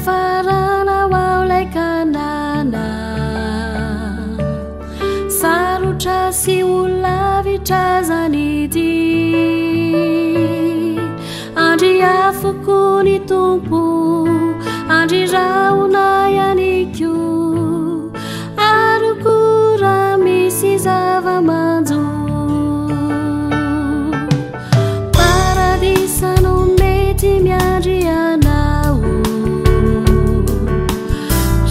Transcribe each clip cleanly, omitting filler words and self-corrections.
farana waulay kanana sarotra sy olavitra zanity andry afoko ny tompo andry raona ianiko arokora misy zava-manjo paradisa no mety miandry anao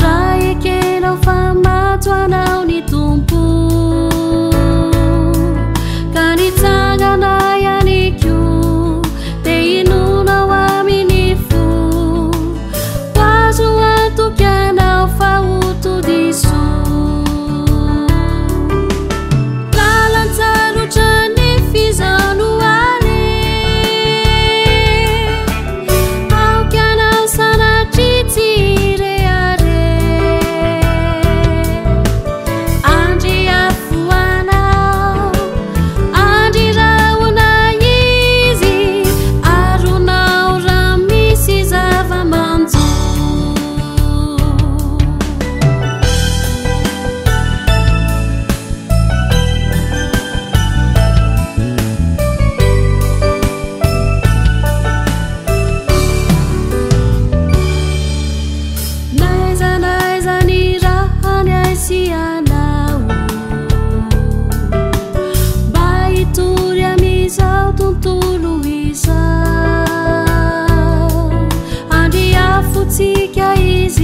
raha ekenao fa mato anao ny tompo ka nitsangana ianiko dia inonao aminy fo azo antoky anao fa hotodiso lalan-tsarotra ny fizanoale aoky anao sanatry tsireare andry afo anao andry raona izy aronao raha misy zava-manjo naiza ny raha ny aisianao mba hitory amizao tontolo izao andry afotsika izy